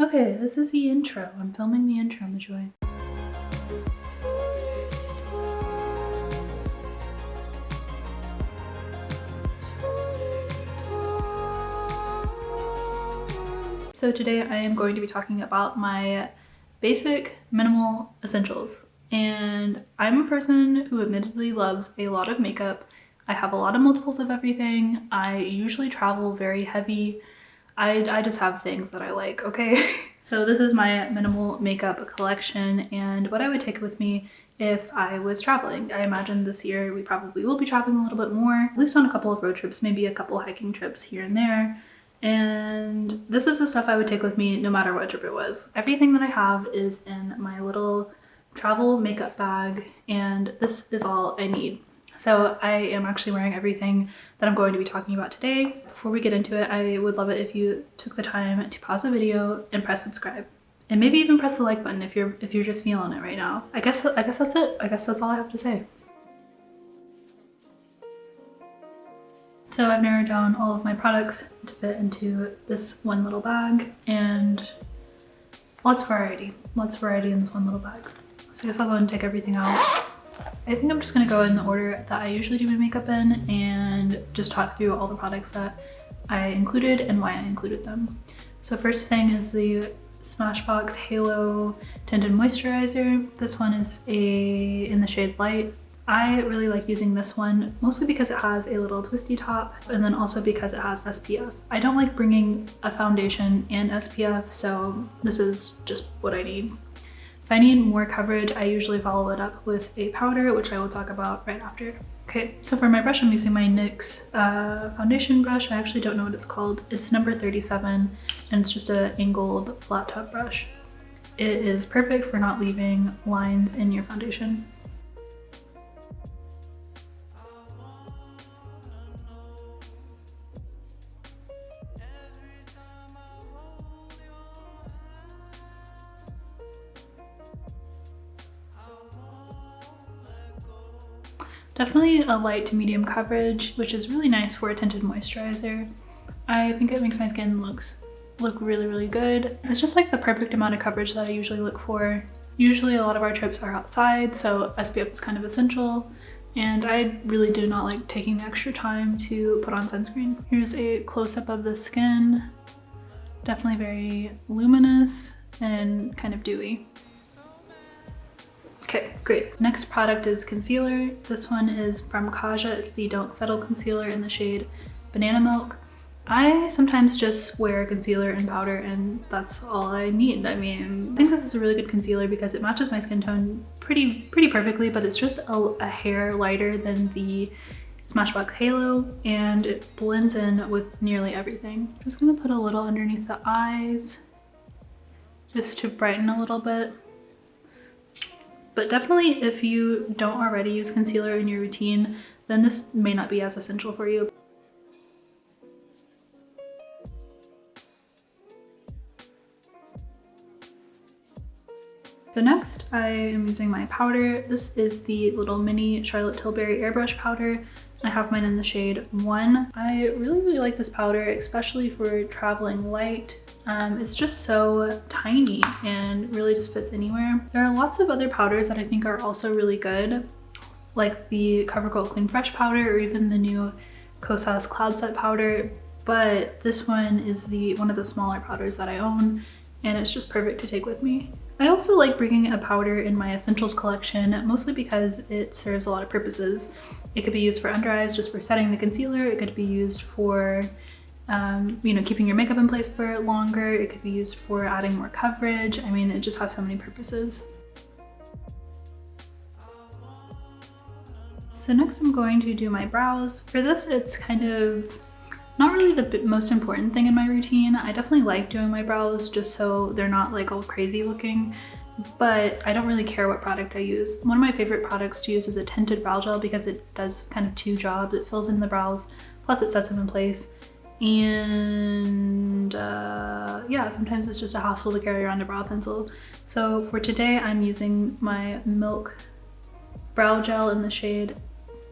Okay, this is the intro. I'm filming the intro, enjoy. So today I am going to be talking about my basic minimal essentials. And I'm a person who admittedly loves a lot of makeup. I have a lot of multiples of everything. I usually travel very heavy. I just have things that I like, okay? So this is my minimal makeup collection and what I would take with me if I was traveling. I imagine this year we probably will be traveling a little bit more, at least on a couple of road trips, maybe a couple hiking trips here and there. And this is the stuff I would take with me no matter what trip it was. Everything that I have is in my little travel makeup bag, and this is all I need. So I am actually wearing everything that I'm going to be talking about today. Before we get into it, I would love it if you took the time to pause the video and press subscribe. And maybe even press the like button if you're just feeling it right now. I guess that's it. I guess that's all I have to say. So I've narrowed down all of my products to fit into this one little bag, and lots of variety in this one little bag. So I guess I'll go and take everything out. I think I'm just gonna go in the order that I usually do my makeup in and just talk through all the products that I included and why I included them. So first thing is the Smashbox Halo Tinted Moisturizer. This one is in the shade Light. I really like using this one, mostly because it has a little twisty top and then also because it has SPF. I don't like bringing a foundation and SPF, so this is just what I need. If I need more coverage, I usually follow it up with a powder, which I will talk about right after. Okay, so for my brush, I'm using my NYX foundation brush. I actually don't know what it's called. It's number 37, and it's just an angled flat top brush. It is perfect for not leaving lines in your foundation. Definitely a light to medium coverage, which is really nice for a tinted moisturizer. I think it makes my skin look really, really good. It's just like the perfect amount of coverage that I usually look for. Usually a lot of our trips are outside, so SPF is kind of essential, and I really do not like taking the extra time to put on sunscreen. Here's a close-up of the skin. Definitely very luminous and kind of dewy. Okay, great. Next product is concealer. This one is from Kaja. It's the Don't Settle concealer in the shade Banana Milk. I sometimes just wear concealer and powder and that's all I need. I mean, I think this is a really good concealer because it matches my skin tone pretty perfectly, but it's just a hair lighter than the Smashbox Halo and it blends in with nearly everything. Just gonna put a little underneath the eyes just to brighten a little bit. But definitely if you don't already use concealer in your routine, then this may not be as essential for you. So next I am using my powder. This is the little mini Charlotte Tilbury airbrush powder. I have mine in the shade 1. I really like this powder, especially for traveling light. It's just so tiny and really just fits anywhere. There are lots of other powders that I think are also really good, like the CoverGirl Clean Fresh powder or even the new Kosas Cloud Set powder, but this one is one of the smaller powders that I own, and it's just perfect to take with me. I also like bringing a powder in my essentials collection, mostly because it serves a lot of purposes. It could be used for under eyes, just for setting the concealer. It could be used for keeping your makeup in place for longer. It could be used for adding more coverage. I mean, it just has so many purposes. So next I'm going to do my brows. For this, it's kind of not really the most important thing in my routine. I definitely like doing my brows just so they're not like all crazy looking, but I don't really care what product I use. One of my favorite products to use is a tinted brow gel because it does kind of two jobs. It fills in the brows, plus it sets them in place. And yeah, sometimes it's just a hassle to carry around a brow pencil. So for today, I'm using my Milk brow gel in the shade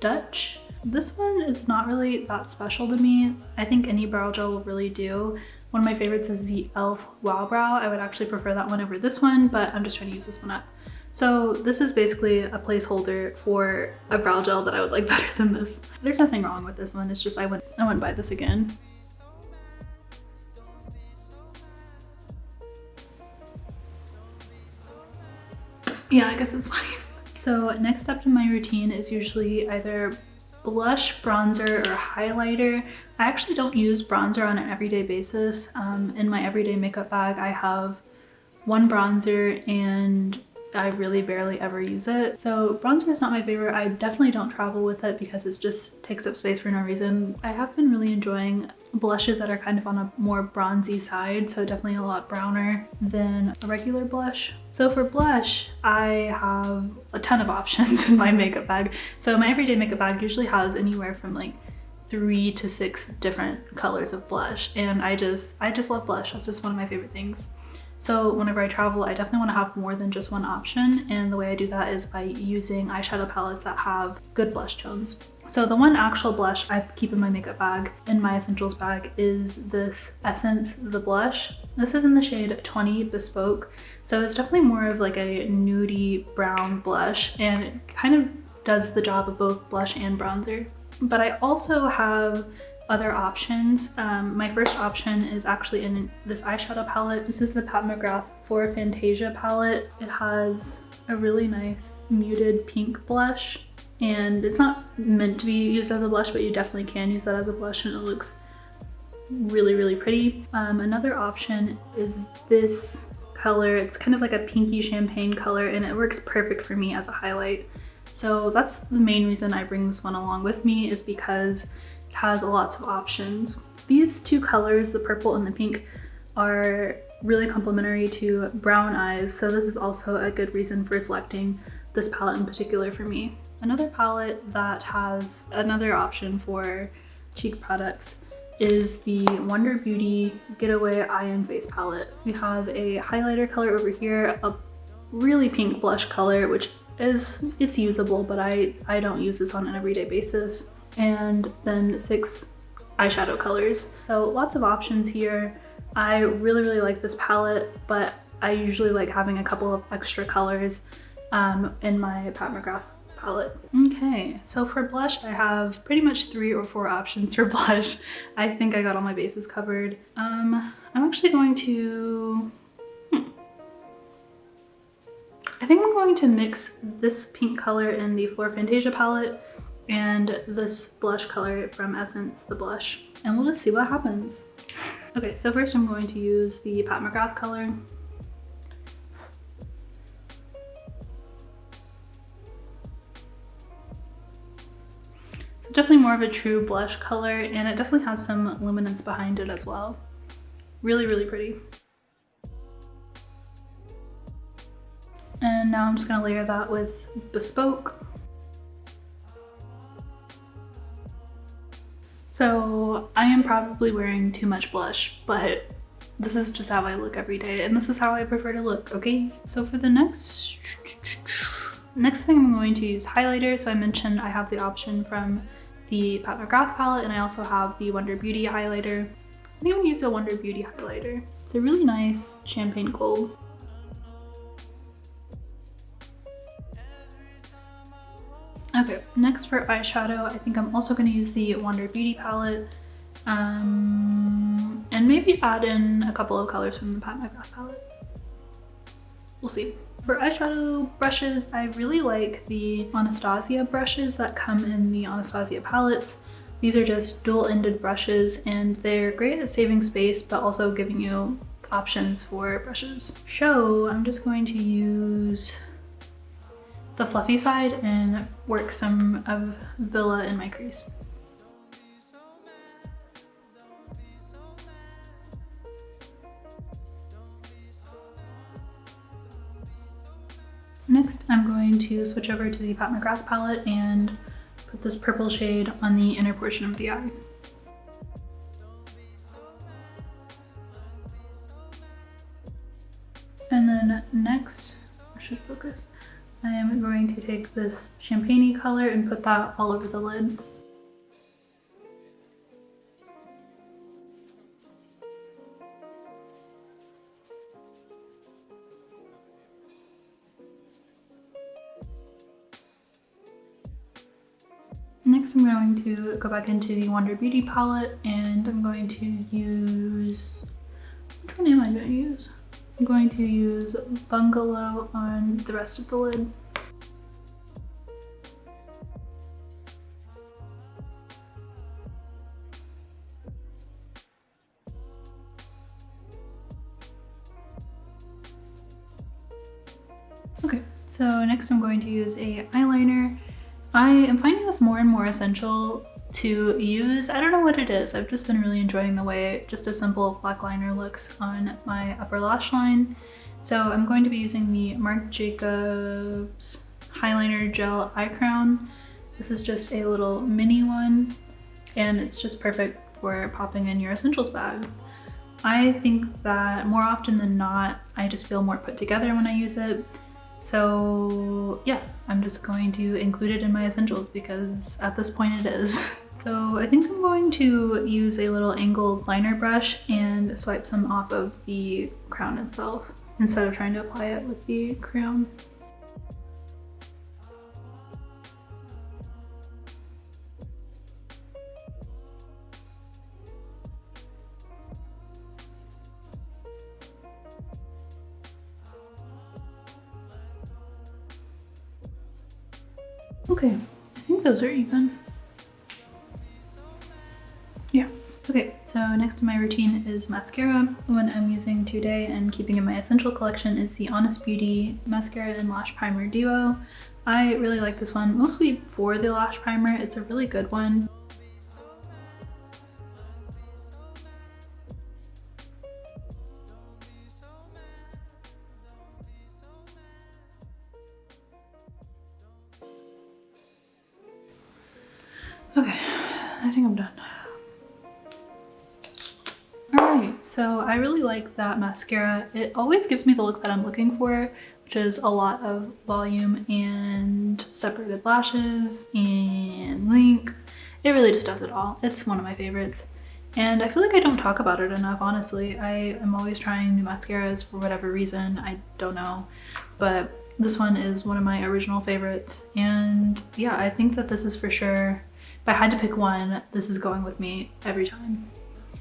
Dutch. This one is not really that special to me. I think any brow gel will really do, One of my favorites is the e.l.f. Wow Brow. I would actually prefer that one over this one, but I'm just trying to use this one up. So this is basically a placeholder for a brow gel that I would like better than this. There's nothing wrong with this one, it's just I wouldn't buy this again. Yeah, I guess it's fine. So next step in my routine is usually either blush, bronzer, or highlighter. I actually don't use bronzer on an everyday basis. In my everyday makeup bag, I have one bronzer and I really barely ever use it. So bronzer is not my favorite. I definitely don't travel with it because it just takes up space for no reason. I have been really enjoying blushes that are kind of on a more bronzy side, so definitely a lot browner than a regular blush. So for blush, I have a ton of options in my makeup bag. So my everyday makeup bag usually has anywhere from like 3 to 6 different colors of blush, and I just love blush. That's just one of my favorite things. So whenever I travel, I definitely want to have more than just one option, and the way I do that is by using eyeshadow palettes that have good blush tones. So the one actual blush I keep in my makeup bag, in my essentials bag, is this Essence the blush. This is in the shade 20 Bespoke, so it's definitely more of like a nudie brown blush, and it kind of does the job of both blush and bronzer. But I also have other options. My first option is actually in this eyeshadow palette. This is the McGrath Fleur Fantasia palette. It has a really nice muted pink blush, and it's not meant to be used as a blush, but you definitely can use that as a blush and it looks really, really pretty. Another option is this color. It's kind of like a pinky champagne color, and it works perfect for me as a highlight. So that's the main reason I bring this one along with me, is because it has lots of options. These two colors, the purple and the pink, are really complementary to brown eyes, so this is also a good reason for selecting this palette in particular for me. Another palette that has another option for cheek products is the Wonder Beauty Getaway Eye and Face palette. We have a highlighter color over here, a really pink blush color, which it's usable, but I don't use this on an everyday basis, and then 6 eyeshadow colors. So lots of options here. I really, really like this palette, but I usually like having a couple of extra colors in my McGrath palette. Okay, so for blush, I have pretty much 3 or 4 options for blush. I think I got all my bases covered. I'm actually going to, I think I'm going to mix this pink color in the Fleur Fantasia palette and this blush color from Essence, the blush, and we'll just see what happens. Okay, so first I'm going to use the McGrath color. So definitely more of a true blush color, and it definitely has some luminance behind it as well. Really, really pretty. And now I'm just gonna layer that with Bespoke. So I am probably wearing too much blush, but this is just how I look every day, and this is how I prefer to look, okay? So for the next thing, I'm going to use highlighter. So I mentioned I have the option from the McGrath palette, and I also have the Wonder Beauty highlighter. I think I'm gonna use the Wonder Beauty highlighter. It's a really nice champagne gold. Okay, next for eyeshadow, I think I'm also going to use the Wonder Beauty palette, and maybe add in a couple of colors from the McGrath palette. We'll see. For eyeshadow brushes, I really like the Anastasia brushes that come in the Anastasia palettes. These are just dual-ended brushes, and they're great at saving space, but also giving you options for brushes. So I'm just going to use the fluffy side and work some of Villa in my crease. Next, I'm going to switch over to the McGrath palette and put this purple shade on the inner portion of the eye. And then next, I should focus, I am going to take this champagne-y color and put that all over the lid. Next I'm going to go back into the Wander Beauty palette and I'm going to use, which one am I going to use? I'm going to use Bungalow on the rest of the lid. Okay, so next I'm going to use a eyeliner. I am finding this more and more essential to use. I don't know what it is. I've just been really enjoying the way just a simple black liner looks on my upper lash line. So I'm going to be using the Marc Jacobs Highliner Gel Eye Crown. This is just a little mini one and it's just perfect for popping in your essentials bag. I think that more often than not, I just feel more put together when I use it. So yeah, I'm just going to include it in my essentials because at this point it is. So I think I'm going to use a little angled liner brush and swipe some off of the crown itself instead of trying to apply it with the crayon. Okay, I think those are even. Yeah. Okay, so next in my routine is mascara. The one I'm using today and keeping in my essential collection is the Honest Beauty Mascara and Lash Primer Duo. I really like this one, mostly for the lash primer. It's a really good one. Okay, I think I'm done. Alright, so I really like that mascara. It always gives me the look that I'm looking for, which is a lot of volume and separated lashes and length. It really just does it all. It's one of my favorites. And I feel like I don't talk about it enough, honestly. I am always trying new mascaras for whatever reason. I don't know. But this one is one of my original favorites. And yeah, I think that this is for sure, if I had to pick one, this is going with me every time.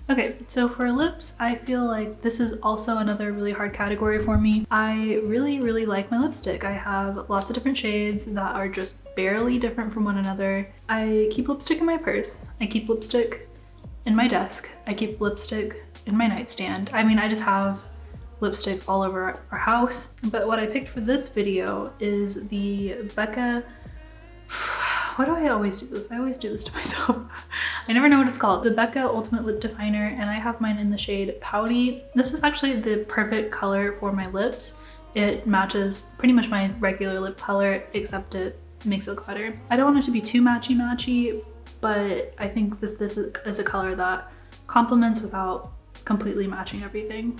Okay, so for lips, I feel like this is also another really hard category for me. I really like my lipstick. I have lots of different shades that are just barely different from one another. I keep lipstick in my purse. I keep lipstick in my desk. I keep lipstick in my nightstand. I mean, I just have lipstick all over our house. But what I picked for this video is the Becca. Why do I always do this? I always do this to myself. I never know what it's called. The Becca Ultimate Lip Definer, and I have mine in the shade Pouty. This is actually the perfect color for my lips. It matches pretty much my regular lip color, except it makes it look better. I don't want it to be too matchy, but I think that this is a color that complements without completely matching everything.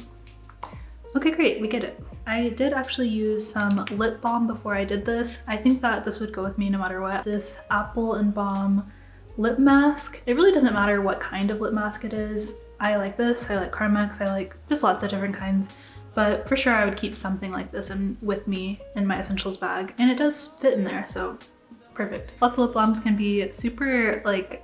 Okay, great, we get it. I did actually use some lip balm before I did this. I think that this would go with me no matter what. This Apple and Baume lip mask. It really doesn't matter what kind of lip mask it is. I like this, I like Carmex, I like just lots of different kinds. But for sure I would keep something like this with me in my essentials bag. And it does fit in there, so perfect. Lots of lip balms can be super like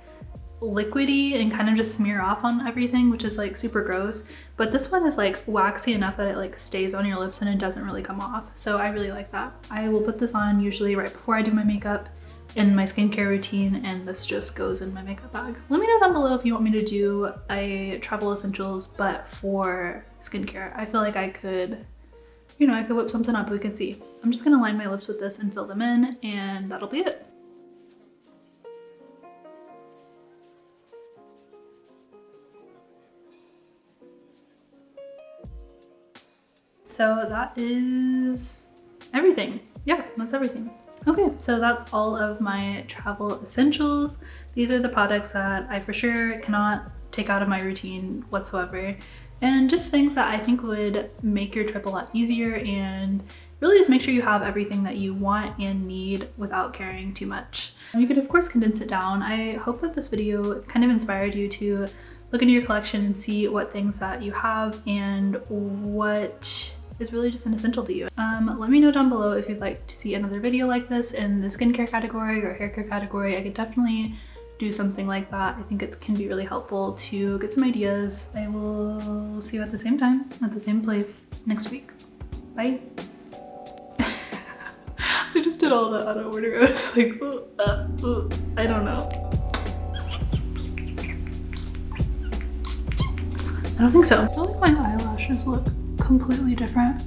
liquidy and kind of just smear off on everything, which is like super gross, but this one is like waxy enough that it like stays on your lips and it doesn't really come off, so I really like that. I will put this on usually right before I do my makeup in my skincare routine, and this just goes in my makeup bag. Let me know down below if you want me to do a travel essentials but for skincare. I feel like I could, you know, I could whip something up. We can see. I'm just gonna line my lips with this and fill them in, and that'll be it. So that is everything. Yeah, that's everything. Okay, so that's all of my travel essentials. These are the products that I for sure cannot take out of my routine whatsoever. And just things that I think would make your trip a lot easier and really just make sure you have everything that you want and need without carrying too much. You could of course condense it down. I hope that this video kind of inspired you to look into your collection and see what things that you have and what is really just an essential to you. Let me know down below if you'd like to see another video like this in the skincare category or hair care category. I could definitely do something like that. I think it can be really helpful to get some ideas. I will see you at the same time, at the same place next week. Bye. I just did all that out of order. I was like, I don't know. I don't think so. I feel like my eyelashes look completely different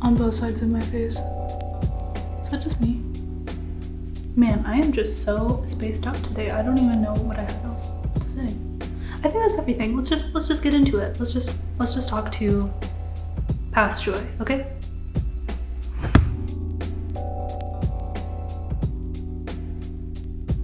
on both sides of my face. Is that just me? Man, I am just so spaced out today. I don't even know what I have else to say. I think that's everything. Let's just get into it. Let's just talk to past Joi, okay?